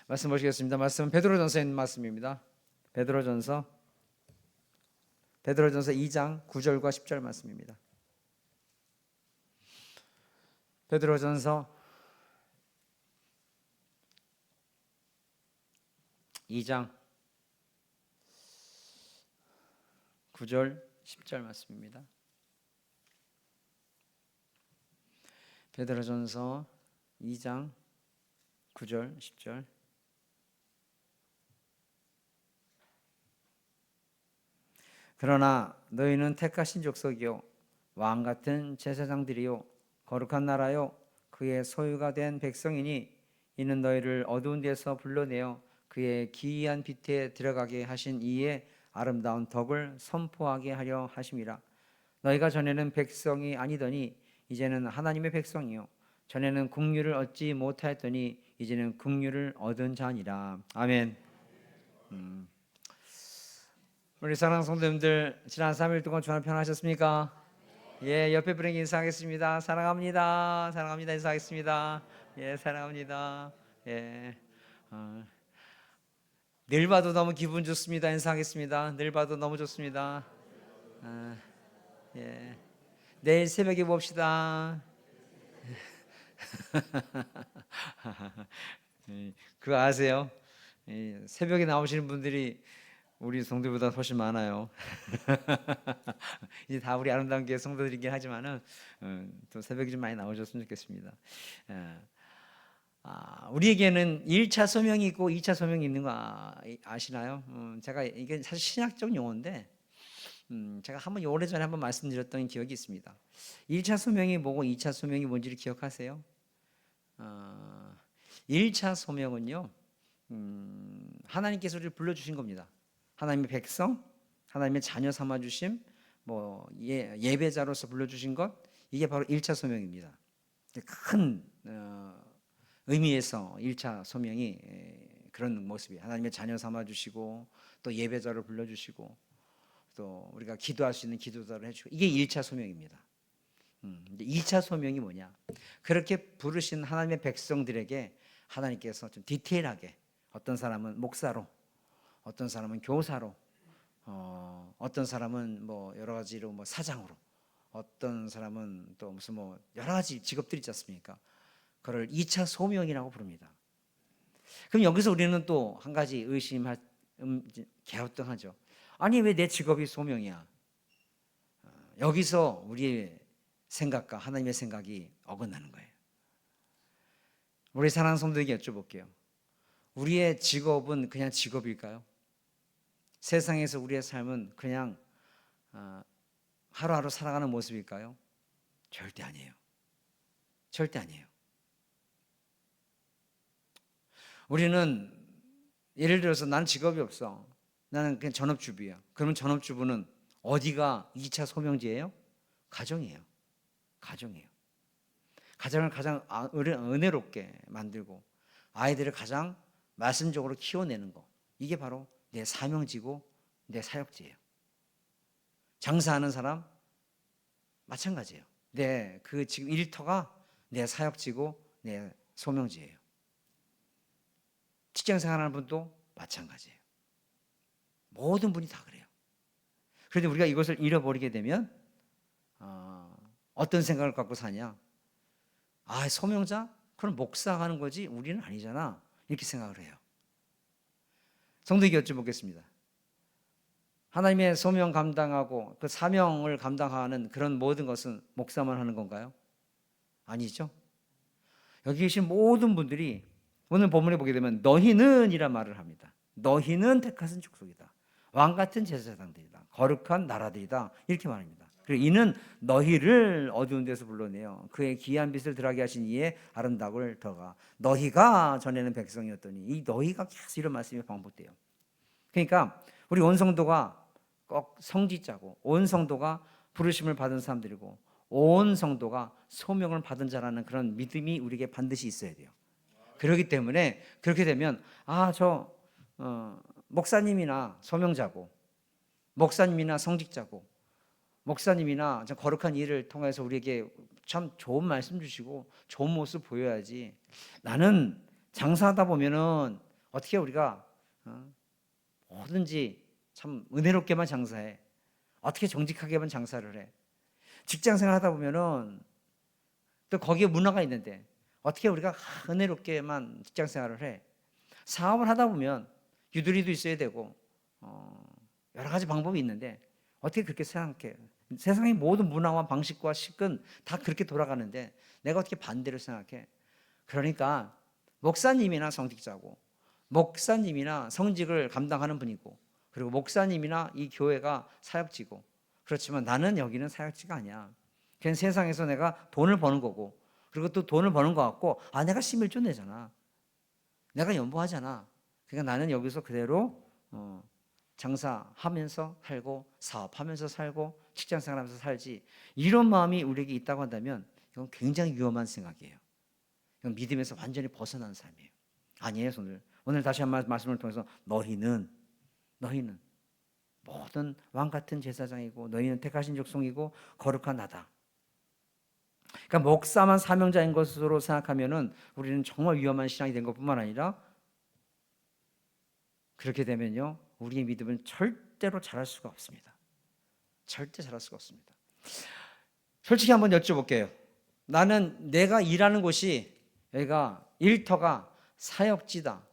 말씀 보시겠습니다. 말씀은 베드로전서에 있는 말씀입니다. 베드로전서 2장 9절과 10절 말씀입니다. 베드로전서 2장 9절 10절 말씀입니다. 베드로전서 2장 9절 10절. 그러나 너희는 택하신 족속이요 왕 같은 제사장들이요 거룩한 나라요 그의 소유가 된 백성이니 이는 너희를 어두운 데서 불러내어 그의 기이한 빛에 들어가게 하신 이의 아름다운 덕을 선포하게 하려 하심이라. 너희가 전에는 백성이 아니더니 이제는 하나님의 백성이요 전에는 국류를 얻지 못하였더니 이제는 국류를 얻은 자니라. 아멘. 우리 사랑하는 성도님들, 지난 3일 동안 주말 평안하셨습니까? 예, 옆에 분에게 인사하겠습니다. 사랑합니다. 사랑합니다. 인사하겠습니다. 예, 사랑합니다. 예, 늘 봐도 너무 기분 좋습니다. 인사하겠습니다. 늘 봐도 너무 좋습니다. 예, 내일 새벽에 봅시다. 그거 아세요? 새벽에 나오시는 분들이 우리 성도보다 훨씬 많아요. 이제 다 우리 아름다운 교회 성도들이긴 하지만은 또 새벽에 좀 많이 나오셨으면 좋겠습니다. 우리에게는 1차 소명이 있고 2차 소명이 있는 거 아시나요? 제가 이게 사실 신학적 용어인데 제가 한번 오래전에 한번 말씀드렸던 기억이 있습니다. 1차 소명이 뭐고 2차 소명이 뭔지를 기억하세요? 1차 소명은요, 하나님께서 우리를 불러주신 겁니다. 하나님의 백성, 하나님의 자녀 삼아주심, 예배자로서 불러주신 것, 이게 바로 1차 소명입니다. 큰 의미에서 1차 소명이 그런 모습이에요. 하나님의 자녀 삼아주시고 또 예배자로 불러주시고 또 우리가 기도할 수 있는 기도자를 해주시고, 이게 1차 소명입니다. 2차 소명이 뭐냐? 그렇게 부르신 하나님의 백성들에게 하나님께서 좀 디테일하게, 어떤 사람은 목사로, 어떤 사람은 교사로, 어떤 사람은 여러 가지로 사장으로, 어떤 사람은 또 무슨 여러 가지 직업들이 있지 않습니까? 그걸 2차 소명이라고 부릅니다. 그럼 여기서 우리는 또 한 가지 갸우뚱하죠. 아니, 왜 내 직업이 소명이야? 여기서 우리의 생각과 하나님의 생각이 어긋나는 거예요. 우리 사랑하는 성도에게 여쭤볼게요. 우리의 직업은 그냥 직업일까요? 세상에서 우리의 삶은 그냥 하루하루 살아가는 모습일까요? 절대 아니에요. 절대 아니에요. 우리는 예를 들어서 난 직업이 없어. 나는 그냥 전업주부야. 그러면 전업주부는 어디가 2차 소명지예요? 가정이에요. 가정이에요. 가정을 가장 은혜롭게 만들고 아이들을 가장 말씀적으로 키워내는 거, 이게 바로 내 사명지고 내 사역지예요. 장사하는 사람 마찬가지예요. 그 지금 일터가 내 사역지고 내 소명지예요. 직장 생활하는 분도 마찬가지예요. 모든 분이 다 그래요. 그런데 우리가 이것을 잃어버리게 되면 어떤 생각을 갖고 사냐? 소명자? 그럼 목사가 하는 거지 우리는 아니잖아, 이렇게 생각을 해요. 성도에게 여쭤보겠습니다. 하나님의 소명 감당하고 그 사명을 감당하는 그런 모든 것은 목사만 하는 건가요? 아니죠. 여기 계신 모든 분들이 오늘 본문에 보게 되면 너희는 이란 말을 합니다. 너희는 택하신 족속이다. 왕같은 제사장들이다. 거룩한 나라들이다. 이렇게 말합니다. 그리고 이는 너희를 어두운 데서 불러내어 그의 기이한 빛을 들어가게 하신 이의 아름다움을 더가. 너희가 전에는 백성이었더니, 이 너희가 계속 이런 말씀이 반복돼요. 그러니까 우리 온 성도가 꼭 성직자고, 온 성도가 부르심을 받은 사람들이고, 온 성도가 소명을 받은 자라는 그런 믿음이 우리에게 반드시 있어야 돼요. 그렇기 때문에 그렇게 되면 목사님이나 소명자고, 목사님이나 성직자고, 목사님이나 거룩한 일을 통해서 우리에게 참 좋은 말씀 주시고 좋은 모습 보여야지, 나는 장사하다 보면은 어떻게 우리가 뭐든지 참 은혜롭게만 장사해? 어떻게 정직하게만 장사를 해? 직장생활 하다 보면은 또 거기에 문화가 있는데 어떻게 우리가 은혜롭게만 직장생활을 해? 사업을 하다 보면 유두리도 있어야 되고 여러 가지 방법이 있는데 어떻게 그렇게 생각해? 세상의 모든 문화와 방식과 식은 다 그렇게 돌아가는데 내가 어떻게 반대로 생각해? 그러니까 목사님이나 성직자고 목사님이나 성직을 감당하는 분이고 그리고 목사님이나 이 교회가 사역지고 그렇지만 나는 여기는 사역지가 아니야. 그냥 세상에서 내가 돈을 버는 거고 그리고 또 돈을 버는 것 같고 내가 11조 내잖아. 내가 연보하잖아. 그러니까 나는 여기서 그대로 장사하면서 살고 사업하면서 살고 직장생활하면서 살지. 이런 마음이 우리에게 있다고 한다면 이건 굉장히 위험한 생각이에요. 이건 믿음에서 완전히 벗어난 삶이에요. 아니에요, 오늘 다시 한 번 말씀을 통해서 너희는 모든 왕 같은 제사장이고 너희는 택하신 족속이고 거룩한 나다. 그러니까 목사만 사명자인 것으로 생각하면은 우리는 정말 위험한 신앙이 된 것뿐만 아니라 그렇게 되면요 우리의 믿음은 절대로 자랄 수가 없습니다. 절대 자랄 수가 없습니다. 솔직히 한번 여쭤볼게요. 나는 내가 일하는 곳이 여기가 일터가 사역지다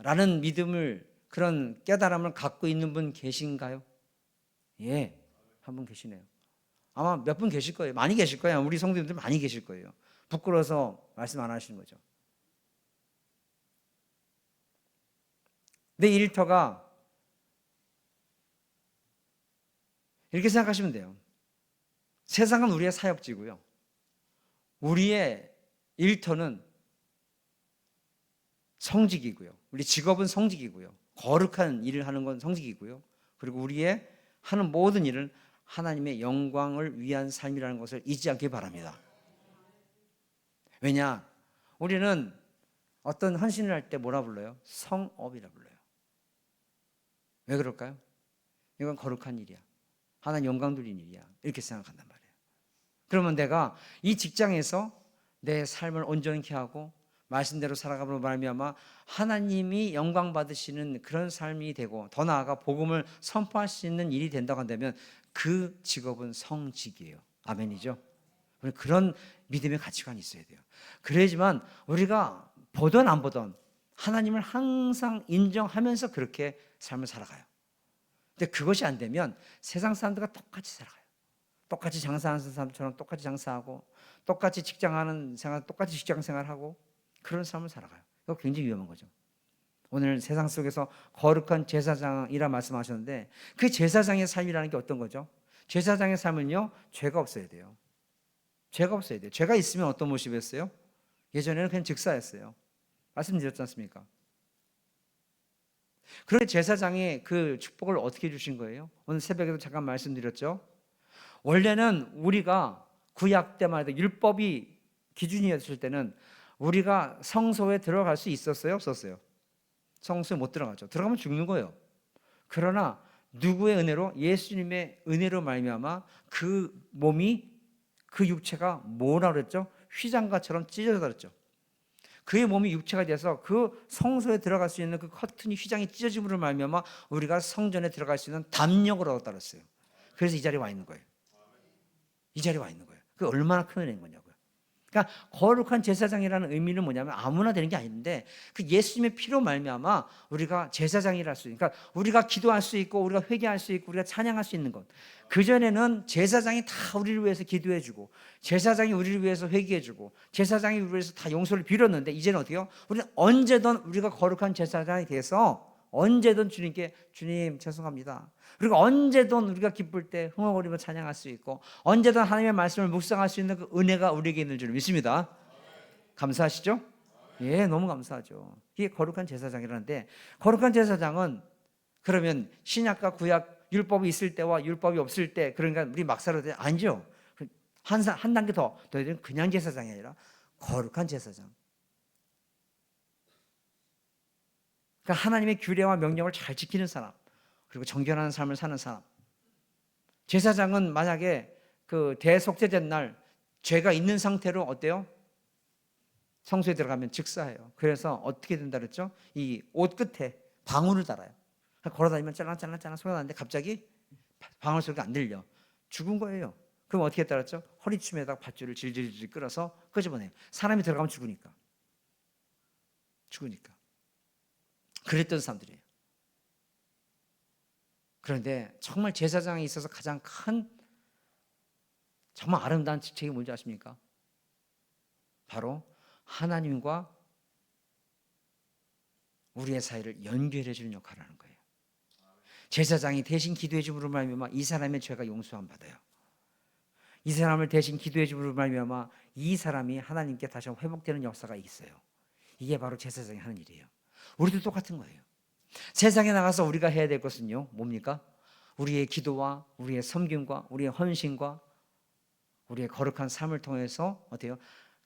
라는 믿음을 그런 깨달음을 갖고 있는 분 계신가요? 예, 한 분 계시네요. 아마 몇 분 계실 거예요. 많이 계실 거예요. 우리 성도님들 많이 계실 거예요. 부끄러워서 말씀 안 하시는 거죠. 내 일터가 이렇게 생각하시면 돼요. 세상은 우리의 사역지고요. 우리의 일터는 성직이고요. 우리 직업은 성직이고요. 거룩한 일을 하는 건 성직이고요. 그리고 우리의 하는 모든 일은 하나님의 영광을 위한 삶이라는 것을 잊지 않기 바랍니다. 왜냐? 우리는 어떤 헌신을 할 때 뭐라 불러요? 성업이라 불러요. 왜 그럴까요? 이건 거룩한 일이야. 하나님 영광 돌린 일이야. 이렇게 생각한단 말이에요. 그러면 내가 이 직장에서 내 삶을 온전케 하고 말씀대로 살아가므로 말미암아 하나님이 영광 받으시는 그런 삶이 되고 더 나아가 복음을 선포할 수 있는 일이 된다고 한다면 그 직업은 성직이에요. 아멘이죠. 우리 그런 믿음의 가치관이 있어야 돼요. 그래야지만 우리가 보던 안 보던 하나님을 항상 인정하면서 그렇게 삶을 살아가요. 근데 그것이 안 되면 세상 사람들과 똑같이 살아가요. 똑같이 장사하는 사람처럼 똑같이 장사하고 똑같이 직장하는 생활 똑같이 직장 생활하고 그런 삶을 살아가요. 이거 굉장히 위험한 거죠. 오늘 세상 속에서 거룩한 제사장이라 말씀하셨는데 그 제사장의 삶이라는 게 어떤 거죠? 제사장의 삶은요 죄가 없어야 돼요. 죄가 없어야 돼요. 죄가 있으면 어떤 모습이었어요? 예전에는 그냥 즉사였어요. 말씀드렸지 않습니까? 그런데 제사장이 그 축복을 어떻게 주신 거예요? 오늘 새벽에도 잠깐 말씀드렸죠. 원래는 우리가 구약 때만 해도 율법이 기준이었을 때는 우리가 성소에 들어갈 수 있었어요? 없었어요? 성소에 못 들어가죠. 들어가면 죽는 거예요. 그러나 누구의 은혜로? 예수님의 은혜로 말미암아 그 몸이 그 육체가 뭐라 그랬죠? 휘장가처럼 찢어졌죠. 그의 몸이 육체가 돼서 그 성소에 들어갈 수 있는 그 커튼이 휘장이 찢어짐으로 말미암아 우리가 성전에 들어갈 수 있는 담력을 얻었다 그랬어요. 그래서 이 자리에 와 있는 거예요. 이 자리에 와 있는 거예요. 그 얼마나 큰 은혜인 거냐고요. 그러니까 거룩한 제사장이라는 의미는 뭐냐면 아무나 되는 게 아닌데 그 예수님의 피로 말미암아 우리가 제사장이라 할 수 있고 그러니까 우리가 기도할 수 있고 우리가 회개할 수 있고 우리가 찬양할 수 있는 것. 그전에는 제사장이 다 우리를 위해서 기도해 주고 제사장이 우리를 위해서 회개해 주고 제사장이 우리를 위해서 다 용서를 빌었는데 이제는 어떻게요? 우리는 언제든 우리가 거룩한 제사장이 돼서 언제든 주님께 주님 죄송합니다. 그리고 언제든 우리가 기쁠 때 흥얼거리며 찬양할 수 있고 언제든 하나님의 말씀을 묵상할 수 있는 그 은혜가 우리에게 있는 줄 믿습니다. 감사하시죠? 예, 너무 감사하죠. 이게 거룩한 제사장이라는데 거룩한 제사장은 그러면 신약과 구약 율법이 있을 때와 율법이 없을 때 그러니까 우리 막 살아도 돼? 아니죠. 한 단계 더 되는 그냥 제사장이 아니라 거룩한 제사장. 그러니까 하나님의 규례와 명령을 잘 지키는 사람 그리고 정결한 삶을 사는 사람. 제사장은 만약에 그 대속죄된 날 죄가 있는 상태로 어때요? 성소에 들어가면 즉사해요. 그래서 어떻게 된다 그랬죠? 이 옷 끝에 방울을 달아요. 걸어다니면 짤랑짤랑짤랑 소리가 나는데 갑자기 방울 소리가 안 들려. 죽은 거예요. 그럼 어떻게 했다 그랬죠? 허리춤에다가 밧줄을 질질질 끌어서 끄집어내요. 사람이 들어가면 죽으니까. 그랬던 사람들이에요. 그런데 정말 제사장에 있어서 가장 큰 정말 아름다운 직책이 뭔지 아십니까? 바로 하나님과 우리의 사이를 연결해 주는 역할을 하는 거예요. 제사장이 대신 기도해 줌으로 말미암아 이 사람의 죄가 용서함 받아요. 이 사람을 대신 기도해 줌으로 말미암아 이 사람이 하나님께 다시 한번 회복되는 역사가 있어요. 이게 바로 제사장이 하는 일이에요. 우리도 똑같은 거예요. 세상에 나가서 우리가 해야 될 것은요, 뭡니까? 우리의 기도와 우리의 섬김과 우리의 헌신과 우리의 거룩한 삶을 통해서 어때요?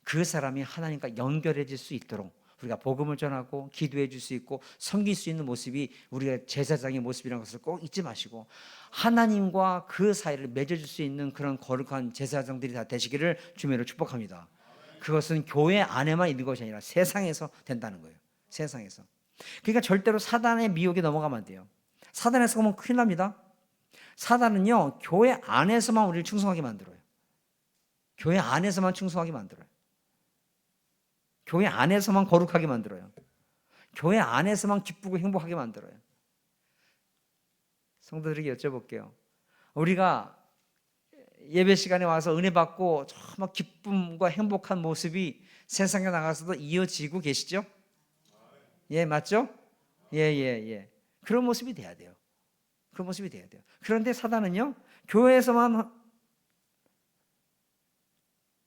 그 사람이 하나님과 연결해질 수 있도록 우리가 복음을 전하고 기도해 줄 수 있고 섬길 수 있는 모습이 우리가 제사장의 모습이라는 것을 꼭 잊지 마시고, 하나님과 그 사이를 맺어줄 수 있는 그런 거룩한 제사장들이 다 되시기를 주님으로 축복합니다. 그것은 교회 안에만 있는 것이 아니라 세상에서 된다는 거예요. 세상에서. 그러니까 절대로 사단의 미혹에 넘어가면 안 돼요. 사단에서 보면 큰일 납니다. 사단은요, 교회 안에서만 우리를 충성하게 만들어요. 교회 안에서만 충성하게 만들어요. 교회 안에서만 거룩하게 만들어요. 교회 안에서만 기쁘고 행복하게 만들어요. 성도들에게 여쭤볼게요. 우리가 예배 시간에 와서 은혜 받고 정말 기쁨과 행복한 모습이 세상에 나가서도 이어지고 계시죠? 예, 맞죠? 예. 그런 모습이 돼야 돼요. 그런 모습이 돼야 돼요. 그런데 사단은요, 교회에서만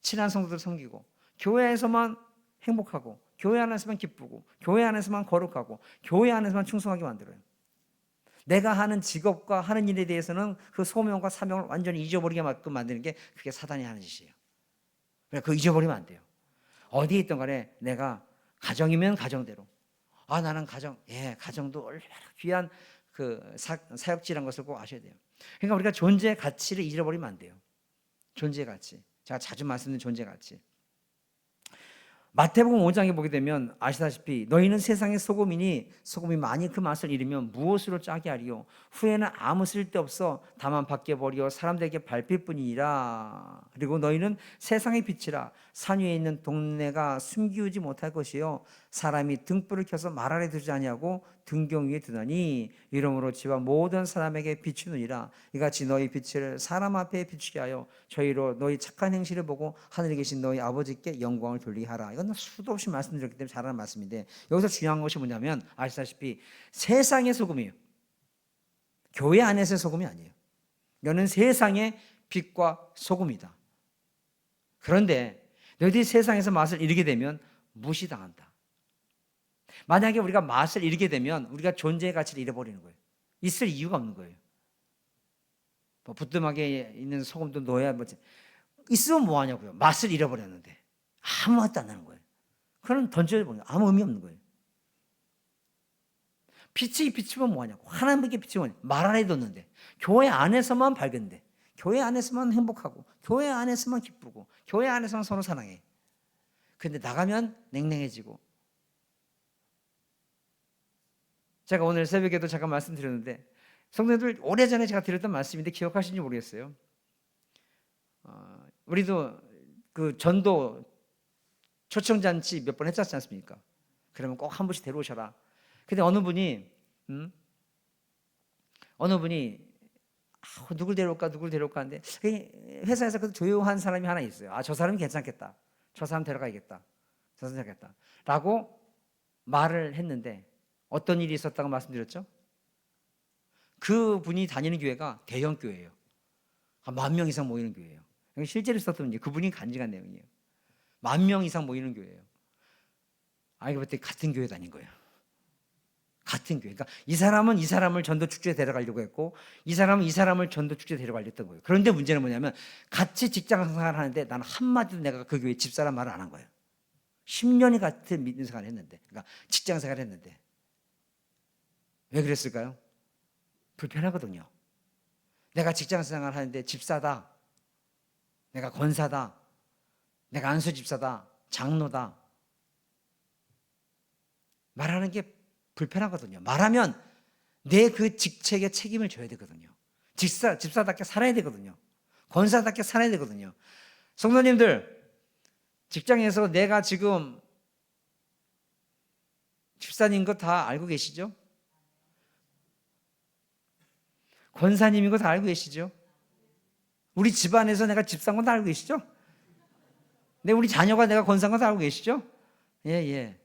친한 성도들 섬기고, 교회에서만 행복하고, 교회 안에서만 기쁘고, 교회 안에서만 거룩하고, 교회 안에서만 충성하게 만들어요. 내가 하는 직업과 하는 일에 대해서는 그 소명과 사명을 완전히 잊어버리게 만드는 게 그게 사단이 하는 짓이에요. 그거 잊어버리면 안 돼요. 어디에 있든 간에 내가 가정이면 가정대로, 나는 가정도 얼마나 귀한 그 사역지라는 것을 꼭 아셔야 돼요. 그러니까 우리가 존재의 가치를 잃어버리면 안 돼요. 존재의 가치. 제가 자주 말씀드리는 존재의 가치. 마태복음 5장에 보게 되면 아시다시피 너희는 세상의 소금이니 소금이 많이 그 맛을 잃으면 무엇으로 짜게 하리요? 후에는 아무 쓸데없어 다만 밖에 버리어 사람들에게 밟힐 뿐이니라. 그리고 너희는 세상의 빛이라. 산 위에 있는 동네가 숨기우지 못할 것이요, 사람이 등불을 켜서 말 아래 두지 아니하고 등경 위에 두나니 이러므로 지와 모든 사람에게 비추느니라. 이같이 너희 빛을 사람 앞에 비추게 하여 저희로 너희 착한 행실을 보고 하늘에 계신 너희 아버지께 영광을 돌리게 하라. 이건 수도 없이 말씀드렸기 때문에 잘하는 말씀인데, 여기서 중요한 것이 뭐냐면 아시다시피 세상의 소금이에요. 교회 안에서의 소금이 아니에요. 너는 세상의 빛과 소금이다. 그런데 너희들이 세상에서 맛을 잃게 되면 무시당한다. 만약에 우리가 맛을 잃게 되면 우리가 존재의 가치를 잃어버리는 거예요. 있을 이유가 없는 거예요. 뭐 부뚜막에 있는 소금도 넣어야 있으면 뭐하냐고요. 맛을 잃어버렸는데 아무 맛도 안 나는 거예요. 그럼 던져버리면 아무 의미 없는 거예요. 빛이 비치면 뭐하냐고. 하나님께 비치면 말 안에 뒀는데, 교회 안에서만 밝은데, 교회 안에서만 행복하고, 교회 안에서만 기쁘고, 교회 안에서만 서로 사랑해. 그런데 나가면 냉랭해지고. 제가 오늘 새벽에도 잠깐 말씀드렸는데, 성도들 오래전에 제가 드렸던 말씀인데 기억하시는지 모르겠어요. 우리도 그 전도 초청잔치 몇 번 했지 않습니까? 그러면 꼭 한 분씩 데려오셔라. 근데 어느 분이 누굴 데려올까 하는데 회사에서 그 조용한 사람이 하나 있어요. 저 사람이 괜찮겠다. 저 사람 데려가야겠다. 저 사람 데려가겠다. 라고 말을 했는데 어떤 일이 있었다고 말씀드렸죠? 그 분이 다니는 교회가 대형 교회예요. 한 10,000명 이상 모이는 교회예요. 실제로 있었던 일, 그분이 간증한 내용이에요. 10,000명 이상 모이는 교회예요. 알고 봤더니 같은 교회 다닌 거예요. 같은 교회. 그러니까 이 사람은 이 사람을 전도 축제에 데려가려고 했고, 이 사람은 이 사람을 전도 축제에 데려가려고 했던 거예요. 그런데 문제는 뭐냐면 같이 직장 생활을 하는데 나는 한마디도 내가 그 교회 집사람 말을 안 한 거예요. 10년이 같은 믿는 생활을 했는데, 그러니까 직장 생활을 했는데. 왜 그랬을까요? 불편하거든요. 내가 직장 생활을 하는데 집사다, 내가 권사다, 내가 안수 집사다, 장로다, 말하는 게 불편하거든요. 말하면 내 그 직책에 책임을 져야 되거든요. 집사답게 살아야 되거든요. 권사답게 살아야 되거든요. 성도님들, 직장에서 내가 지금 집사님 거 다 알고 계시죠? 권사님인 거 다 알고 계시죠? 우리 집안에서 내가 집사인 건 다 알고 계시죠? 우리 자녀가 내가 권사인 건 다 알고 계시죠? 예, 예.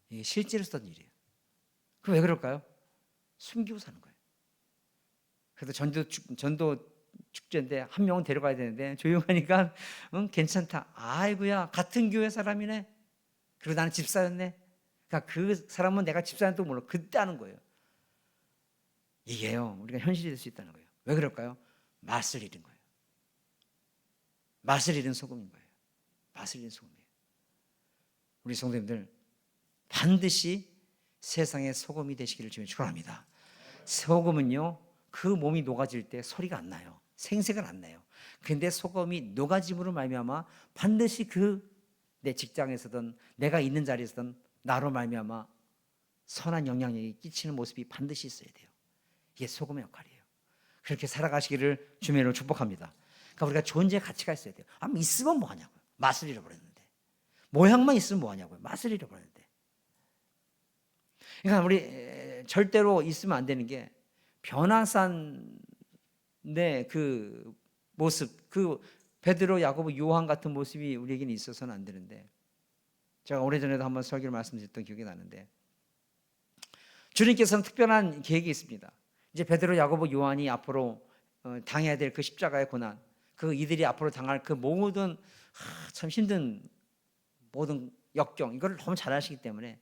이게 실제로 썼던 일이에요. 그 왜 그럴까요? 숨기고 사는 거예요. 그래서 전도 축제인데 한 명은 데려가야 되는데 조용하니까 괜찮다. 아이고야, 같은 교회 사람이네. 그리고 나는 집사였네. 그러니까 그 사람은 내가 집사인 또 몰라. 그때 아는 거예요. 이게요, 우리가 현실이 될 수 있다는 거예요. 왜 그럴까요? 맛을 잃은 거예요. 맛을 잃은 소금인 거예요. 맛을 잃은 소금이에요. 우리 성도님들, 반드시 세상의 소금이 되시기를 주님 축원합니다. 소금은요, 그 몸이 녹아질 때 소리가 안 나요. 생색은 안 나요. 근데 소금이 녹아짐으로 말미암아 반드시 그 내 직장에서든 내가 있는 자리에서든 나로 말미암아 선한 영향력이 끼치는 모습이 반드시 있어야 돼요. 이게 소금의 역할이에요. 그렇게 살아가시기를 주님으로 축복합니다. 그러니까 우리가 존재의 가치가 있어야 돼요. 있으면 뭐하냐고요. 맛을 잃어버렸는데. 모양만 있으면 뭐하냐고요. 맛을 잃어버렸는데. 그러니까 우리 절대로 있으면 안 되는 게 변화산의 그 모습, 그 베드로, 야고보, 요한 같은 모습이 우리에게는 있어서는 안 되는데, 제가 오래전에도 한번 설교를 말씀드렸던 기억이 나는데, 주님께서는 특별한 계획이 있습니다. 이제 베드로, 야고보, 요한이 앞으로 당해야 될 그 십자가의 고난, 그 이들이 앞으로 당할 그 모든 참 힘든 모든 역경, 이걸 너무 잘 아시기 때문에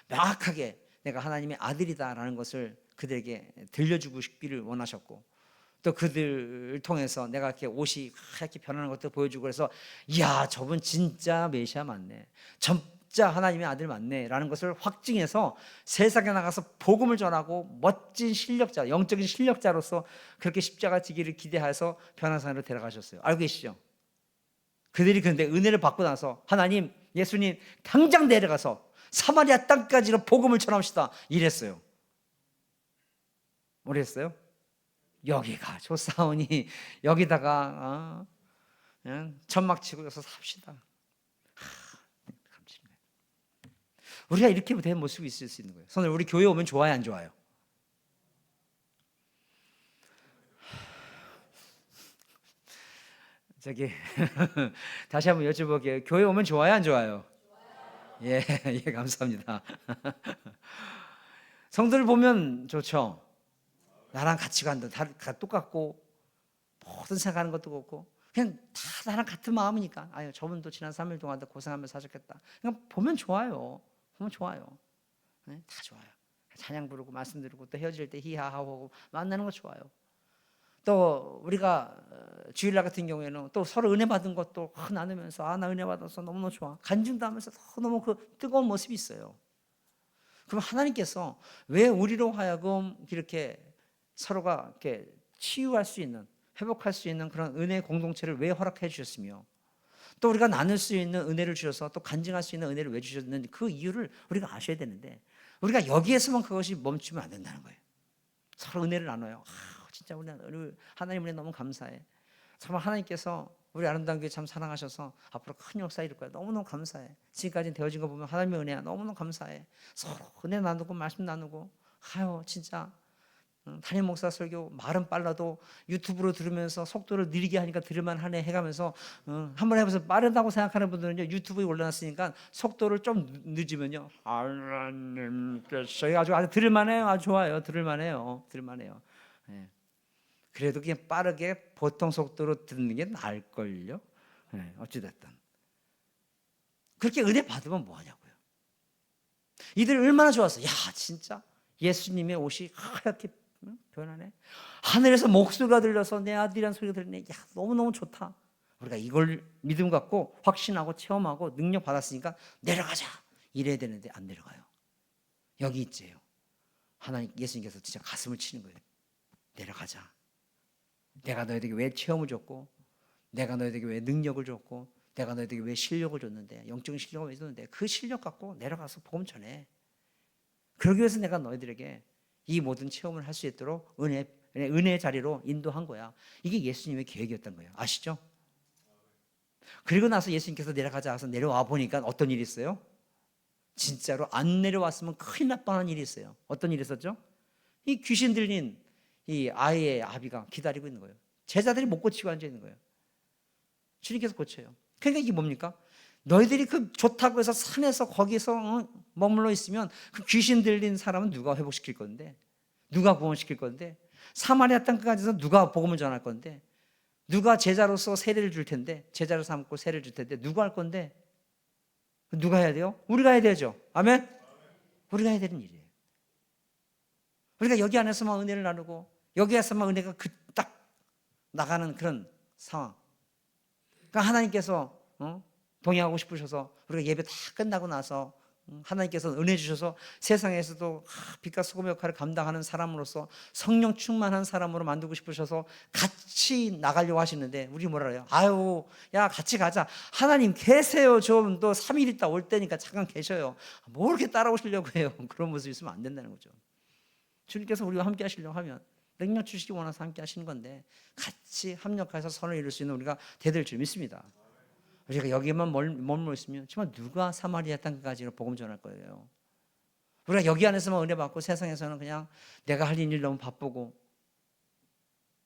명확하게 내가 하나님의 아들이다라는 것을 그들에게 들려주고 싶기를 원하셨고, 또 그들을 통해서 내가 이렇게 옷이 하얗게 변하는 것도 보여주고, 그래서 이야, 저분 진짜 메시아 맞네, 진짜 하나님의 아들 맞네 라는 것을 확증해서 세상에 나가서 복음을 전하고 멋진 실력자, 영적인 실력자로서 그렇게 십자가 지기를 기대해서 변화산으로 데려가셨어요. 알고 계시죠? 그들이 그런데 은혜를 받고 나서 하나님, 예수님 당장 내려가서 사마리아 땅까지로 복음을 전합시다 이랬어요. 뭐랬어요? 여기가 좋사오니 여기다가 그냥 천막 치고 여기서 삽시다. 우리가 이렇게 된 모습이 있을 수 있는 거예요. 손을, 우리 교회 오면 좋아요, 안 좋아요? 저기 다시 한번 여쭤볼게요. 교회 오면 좋아요, 안 좋아요? 예, 예, 감사합니다. 성도를 보면 좋죠. 나랑 가치관도 다 똑같고 모든 생각하는 것도 그렇고 그냥 다 나랑 같은 마음이니까, 아유, 저분도 지난 3일 동안 고생하면서 사셨겠다. 그냥 보면 좋아요. 보면 좋아요. 네? 다 좋아요. 찬양 부르고 말씀 들고 또 헤어질 때 히하하고 만나는 거 좋아요. 또 우리가 주일날 같은 경우에는 또 서로 은혜 받은 것도 나누면서 나 은혜 받아서 너무너무 좋아, 간증도 하면서 너무 그 뜨거운 모습이 있어요. 그럼 하나님께서 왜 우리로 하여금 이렇게 서로가 이렇게 치유할 수 있는, 회복할 수 있는 그런 은혜의 공동체를 왜 허락해 주셨으며, 또 우리가 나눌 수 있는 은혜를 주셔서 또 간증할 수 있는 은혜를 왜 주셨는지 그 이유를 우리가 아셔야 되는데, 우리가 여기에서만 그것이 멈추면 안 된다는 거예요. 서로 은혜를 나눠요. 진짜 우리 하나님 은혜 너무 감사해. 정말 하나님께서 우리 아름다운 교회 참 사랑하셔서 앞으로 큰 역사 이룰 거야. 너무너무 감사해. 지금까지 되어진 거 보면 하나님의 은혜야. 너무너무 감사해. 서로 은혜 나누고 말씀 나누고, 진짜 담임 목사 설교 말은 빨라도 유튜브로 들으면서 속도를 느리게 하니까 들을만 하네 해가면서 한번 해보세요. 빠르다고 생각하는 분들은요, 유튜브에 올려놨으니까 속도를 좀 늦으면요, 하나님께서 아주 들을만해요. 아주 좋아요. 들을만해요. 네. 그래도 그냥 빠르게 보통 속도로 듣는 게 나을걸요. 네, 어찌됐든 그렇게 은혜 받으면 뭐하냐고요. 이들 얼마나 좋았어. 야, 진짜 예수님의 옷이 하얗게 변하네. 하늘에서 목소리가 들려서 내 아들이란 소리가 들리네. 야, 너무너무 좋다. 우리가 이걸 믿음 갖고 확신하고 체험하고 능력 받았으니까 내려가자 이래야 되는데 안 내려가요. 여기 있지요. 하나님, 예수님께서 진짜 가슴을 치는 거예요. 내려가자. 내가 너희에게 왜 체험을 줬고, 내가 너희에게 왜 능력을 줬고, 내가 너희들에게 왜 실력을 줬는데, 영적인 실력을 왜 줬는데 그 실력 갖고 내려가서 복음 전해. 그러기 위해서 내가 너희들에게 이 모든 체험을 할 수 있도록 은혜의 자리로 인도한 거야. 이게 예수님의 계획이었던 거예요. 아시죠? 그리고 나서 예수님께서 내려가자 해서 내려와 보니까 어떤 일이 있어요? 진짜로 안 내려왔으면 큰일 날 뻔한 일이 있어요. 어떤 일이 있었죠? 이 귀신 들린 이 아이의 아비가 기다리고 있는 거예요. 제자들이 못 고치고 앉아 있는 거예요. 주님께서 고쳐요. 그러니까 이게 뭡니까? 너희들이 그 좋다고 해서 산에서 거기서 머물러 있으면 그 귀신 들린 사람은 누가 회복시킬 건데, 누가 구원시킬 건데, 사마리아 땅까지서 누가 복음을 전할 건데, 누가 제자로서 세례를 줄 텐데, 제자로 삼고 세례를 줄 텐데 누가 할 건데, 누가 해야 돼요? 우리가 해야 되죠. 아멘? 우리가 해야 되는 일이에요. 우리가 여기 안에서만 은혜를 나누고 여기에서만 은혜가 딱 나가는 그런 상황. 그러니까 하나님께서 동의하고 싶으셔서 우리가 예배 다 끝나고 나서 하나님께서 은혜 주셔서 세상에서도 빛과 소금의 역할을 감당하는 사람으로서 성령 충만한 사람으로 만들고 싶으셔서 같이 나가려고 하시는데 우리 뭐라 그래요? 아유, 야 같이 가자. 하나님 계세요. 좀 또 3일 있다 올 때니까 잠깐 계셔요. 뭐 이렇게 따라오시려고 해요? 그런 모습이 있으면 안 된다는 거죠. 주님께서 우리와 함께 하시려고 하면 능력 주시기 원해서 함께 하시는 건데 같이 합력해서 선을 이룰 수 있는 우리가 되될 줄 믿습니다. 우리가 여기에만 머물러 있으면 정말 누가 사마리아 땅까지 복음 전할 거예요. 우리가 여기 안에서만 은혜 받고 세상에서는 그냥 내가 할 일 너무 바쁘고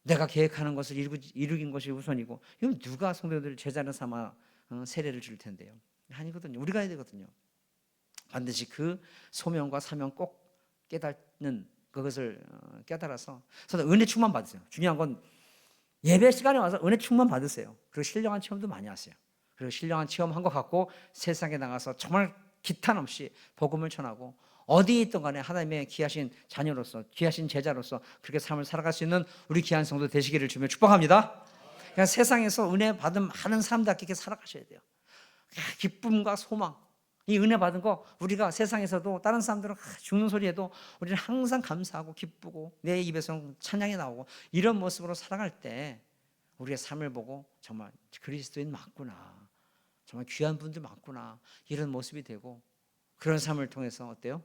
내가 계획하는 것을 이루긴 것이 우선이고, 이건 누가 성도들 제자를 삼아 세례를 줄 텐데요. 아니거든요. 우리가 해야 되거든요. 반드시 그 소명과 사명 꼭 깨닫는 그것을 깨달아서 그래서 은혜 충만 받으세요. 중요한 건 예배 시간에 와서 은혜 충만 받으세요. 그리고 신령한 체험도 많이 하세요. 그리고 신령한 체험한 것 갖고 세상에 나가서 정말 기탄 없이 복음을 전하고 어디에 있든 간에 하나님의 귀하신 자녀로서 귀하신 제자로서 그렇게 삶을 살아갈 수 있는 우리 귀한 성도 되시기를 주며 축복합니다. 그러니까 세상에서 은혜 받은 많은 사람답게 이렇게 살아가셔야 돼요. 기쁨과 소망, 이 은혜 받은 거 우리가 세상에서도 다른 사람들은 죽는 소리에도 우리는 항상 감사하고 기쁘고 내 입에서 찬양이 나오고 이런 모습으로 살아갈 때 우리의 삶을 보고 정말 그리스도인 맞구나, 정말 귀한 분들 많구나, 이런 모습이 되고 그런 삶을 통해서 어때요?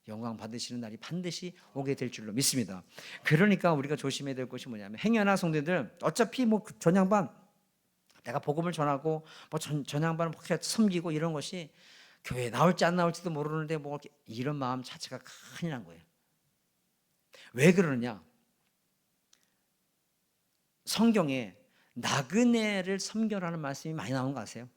영광 받으시는 날이 반드시 오게 될 줄로 믿습니다. 그러니까 우리가 조심해야 될 것이 뭐냐면 행여나 성도들 어차피 뭐 전향반 내가 복음을 전하고 뭐 전향반을 뭐 섬기고 이런 것이 교회에 나올지 안 나올지도 모르는데 뭐 이런 마음 자체가 큰일 난 거예요. 왜 그러느냐? 성경에 나그네를 섬겨라는 말씀이 많이 나온 거 아세요?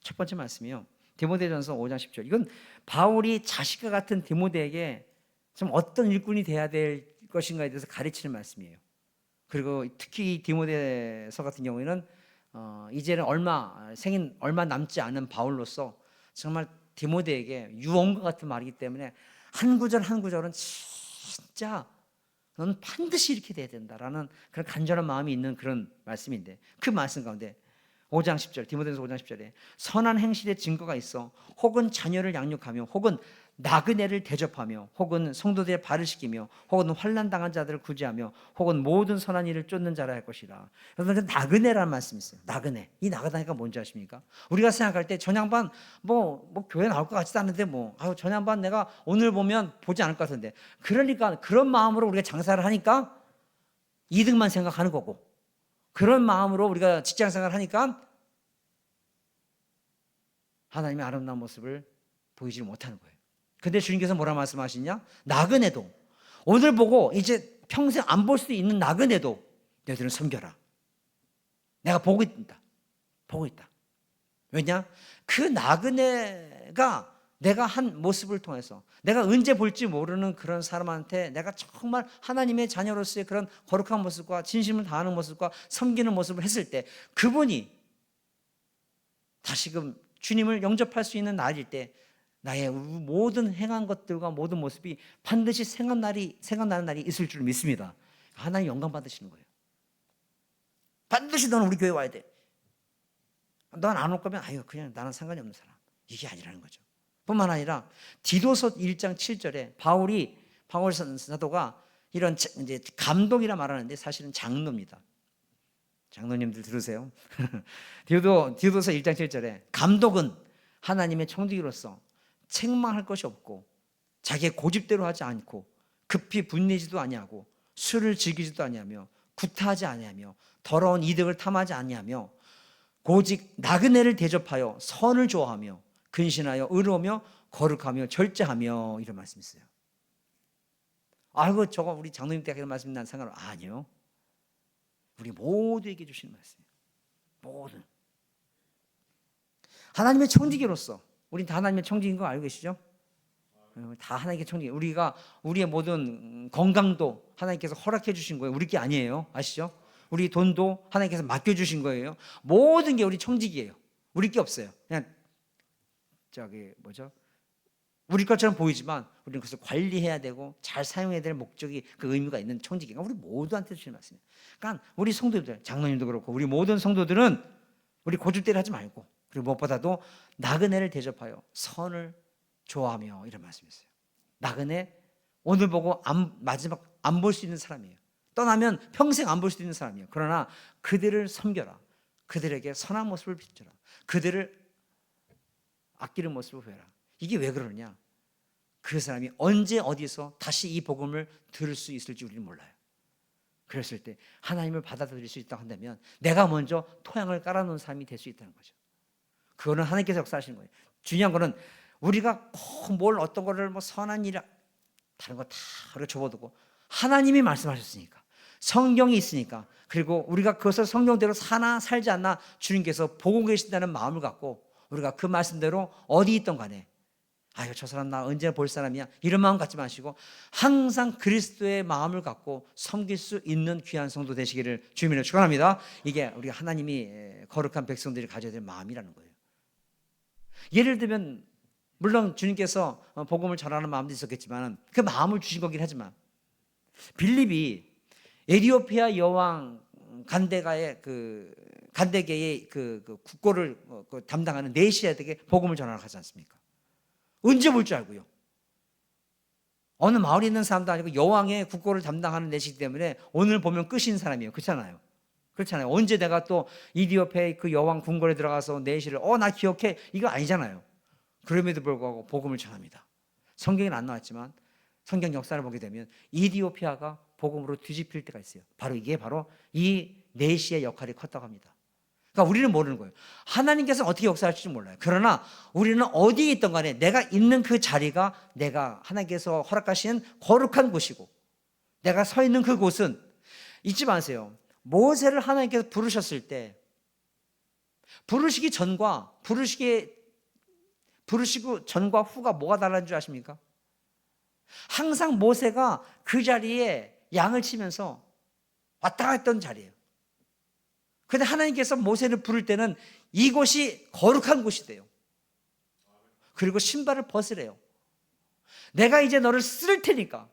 첫 번째 말씀이요. 디모데전서 5장 10절. 이건 바울이 자식과 같은 디모데에게 좀 어떤 일꾼이 돼야 될 것인가에 대해서 가르치는 말씀이에요. 그리고 특히 디모데서 같은 경우에는 이제는 생인 얼마 남지 않은 바울로서 정말 디모데에게 유언과 같은 말이기 때문에 한 구절 한 구절은 진짜 너는 반드시 이렇게 돼야 된다라는 그런 간절한 마음이 있는 그런 말씀인데, 그 말씀 가운데 5장 10절, 디모데전서 5장 10절에 선한 행실의 증거가 있어 혹은 자녀를 양육하며 혹은 나그네를 대접하며 혹은 성도들의 발을 씻기며 혹은 환난 당한 자들을 구제하며 혹은 모든 선한 일을 쫓는 자라 할 것이라. 그래서 나그네라는 말씀이 있어요. 나그네. 이 나그네가 뭔지 아십니까? 우리가 생각할 때 전향반 뭐 교회 나올 것 같지도 않은데 전향반 내가 오늘 보면 보지 않을 것 같은데, 그러니까 그런 마음으로 우리가 장사를 하니까 이득만 생각하는 거고, 그런 마음으로 우리가 직장 생활을 하니까 하나님의 아름다운 모습을 보이지 못하는 거예요. 근데 주님께서 뭐라 말씀하시냐? 나그네도 오늘 보고 이제 평생 안 볼 수도 있는 나그네도 너희들은 섬겨라. 내가 보고 있다. 보고 있다. 왜냐? 그 나그네가 내가 한 모습을 통해서 내가 언제 볼지 모르는 그런 사람한테 내가 정말 하나님의 자녀로서의 그런 거룩한 모습과 진심을 다하는 모습과 섬기는 모습을 했을 때 그분이 다시금 주님을 영접할 수 있는 날일 때 나의 모든 행한 것들과 모든 모습이 반드시 생각나는 날이 있을 줄 믿습니다. 하나님 영광 받으시는 거예요. 반드시 너는 우리 교회 와야 돼. 넌 안 올 거면 그냥 나는 상관이 없는 사람. 이게 아니라는 거죠. 뿐만 아니라 디도서 1장 7절에 바울 사도가 이런 이제 감독이라 말하는데 사실은 장로입니다. 장로님들 들으세요. 디도서 1장 7절에 감독은 하나님의 청지기로서 책망할 것이 없고 자기의 고집대로 하지 않고 급히 분내지도 아니하고 술을 즐기지도 아니하며 구타하지 아니하며 더러운 이득을 탐하지 아니하며 오직 나그네를 대접하여 선을 좋아하며 근신하여 의로우며 거룩하며 절제하며 이런 말씀이 있어요. 아이고 저거 우리 장로님 때 하는 말씀 난 상관없 아니요. 우리 모두에게 주시는 말씀이에요. 모든 하나님의 청지기로서 우린 다 하나님의 청지기인 거 알고 계시죠? 다 하나님의 청지기. 우리가 우리의 모든 건강도 하나님께서 허락해 주신 거예요. 우리 게 아니에요. 아시죠? 우리 돈도 하나님께서 맡겨 주신 거예요. 모든 게 우리 청지기예요. 우리 게 없어요. 그냥 우리 것처럼 보이지만 우리는 그것을 관리해야 되고 잘 사용해야 될 목적이 그 의미가 있는 청지기가 우리 모두한테 주시는 말씀이에요. 그러니까 우리 성도들, 장로님도 그렇고 우리 모든 성도들은 우리 고집대로 하지 말고 그리고 무엇보다도 나그네를 대접하여 선을 좋아하며 이런 말씀이 있어요. 나그네 오늘 보고 마지막 안 볼 수 있는 사람이에요. 떠나면 평생 안 볼 수 있는 사람이에요. 그러나 그들을 섬겨라. 그들에게 선한 모습을 비춰라. 그들을 아끼는 모습을 보여라. 이게 왜 그러느냐? 그 사람이 언제 어디서 다시 이 복음을 들을 수 있을지 우리는 몰라요. 그랬을 때 하나님을 받아들일 수 있다고 한다면 내가 먼저 토양을 깔아놓은 사람이 될 수 있다는 거죠. 그거는 하나님께서 역사하시는 거예요. 중요한 거는 우리가 꼭 뭘 어떤 거를 뭐 선한 일 다른 거 다 우리가 접어두고 하나님이 말씀하셨으니까 성경이 있으니까 그리고 우리가 그것을 성경대로 사나 살지 않나 주님께서 보고 계신다는 마음을 갖고 우리가 그 말씀대로 어디 있던 간에 아유 저 사람 나 언제 볼 사람이야 이런 마음 갖지 마시고 항상 그리스도의 마음을 갖고 섬길 수 있는 귀한 성도 되시기를 주님으로 축원합니다. 이게 우리가 하나님이 거룩한 백성들이 가져야 될 마음이라는 거예요. 예를 들면 물론 주님께서 복음을 전하는 마음도 있었겠지만 그 마음을 주신 거긴 하지만 빌립이 에티오피아 여왕 간데가의 간데게의 국고를 담당하는 네시아에게 복음을 전하러 가지 않습니까? 언제 볼 줄 알고요. 어느 마을에 있는 사람도 아니고 여왕의 국고를 담당하는 네시기 때문에 오늘 보면 끝인 사람이에요. 그렇잖아요. 그렇잖아요. 언제 내가 또 이디오피아의 그 여왕 궁궐에 들어가서 네시를 나 기억해 이거 아니잖아요. 그럼에도 불구하고 복음을 전합니다. 성경에는 안 나왔지만 성경 역사를 보게 되면 이디오피아가 복음으로 뒤집힐 때가 있어요. 이게 바로 이 네시의 역할이 컸다고 합니다. 그러니까 우리는 모르는 거예요. 하나님께서는 어떻게 역사하실지 몰라요. 그러나 우리는 어디에 있던 간에 내가 있는 그 자리가 내가 하나님께서 허락하신 거룩한 곳이고 내가 서 있는 그곳은 잊지 마세요. 모세를 하나님께서 부르셨을 때 부르시기 전과 부르시고 전과 후가 뭐가 다른 줄 아십니까? 항상 모세가 그 자리에 양을 치면서 왔다 갔다 했던 자리예요. 그런데 하나님께서 모세를 부를 때는 이곳이 거룩한 곳이 돼요. 그리고 신발을 벗으래요. 내가 이제 너를 쓸 테니까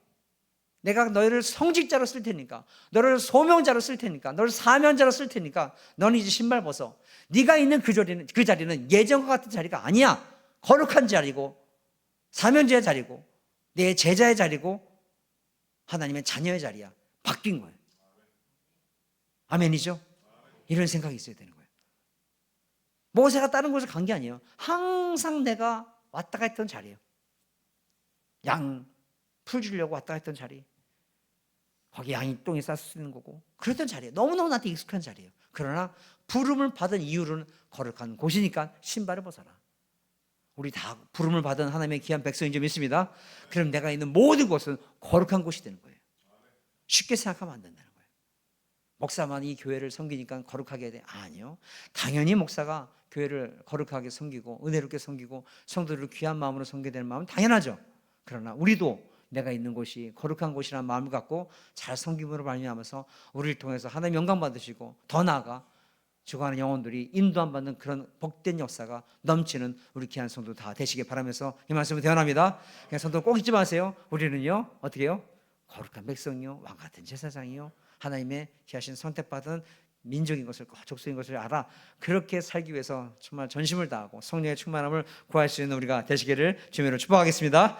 내가 너희를 성직자로 쓸 테니까 너를 소명자로 쓸 테니까 너를 사면자로 쓸 테니까 너는 이제 신발 벗어. 네가 있는 그 자리는 예전과 같은 자리가 아니야. 거룩한 자리고 사면자의 자리고 내 제자의 자리고 하나님의 자녀의 자리야. 바뀐 거예요. 아멘이죠? 이런 생각이 있어야 되는 거예요. 모세가 다른 곳을 간 게 아니에요. 항상 내가 왔다 갔다 했던 자리예요. 양 풀 주려고 왔다 갔다 했던 자리. 거기 양이 똥이 쌌을 수 있는 거고 그랬던 자리예요. 너무너무 나한테 익숙한 자리예요. 그러나 부름을 받은 이유는 거룩한 곳이니까 신발을 벗어라. 우리 다 부름을 받은 하나님의 귀한 백성인 줄 믿습니다. 그럼 내가 있는 모든 곳은 거룩한 곳이 되는 거예요. 쉽게 생각하면 안 된다는 거예요. 목사만 이 교회를 섬기니까 거룩하게 해야 돼. 아니요. 당연히 목사가 교회를 거룩하게 섬기고 은혜롭게 섬기고 성도들을 귀한 마음으로 섬겨야 되는 마음은 당연하죠. 그러나 우리도 내가 있는 곳이 거룩한 곳이라는 마음을 갖고 잘 섬김으로 말미암아서 우리를 통해서 하나님 영광 받으시고 더 나아가 죽어가는 영혼들이 인도함 받는 그런 복된 역사가 넘치는 우리 귀한 성도 다 되시길 바라면서 이 말씀을 대언합니다. 그냥 성도 꼭 잊지 마세요. 우리는요 어떻게 해요? 거룩한 백성이요 왕같은 제사장이요 하나님의 귀하신 선택받은 민족인 것을 족속인 것을 알아 그렇게 살기 위해서 정말 전심을 다하고 성령의 충만함을 구할 수 있는 우리가 되시기를 주님으로 축복하겠습니다.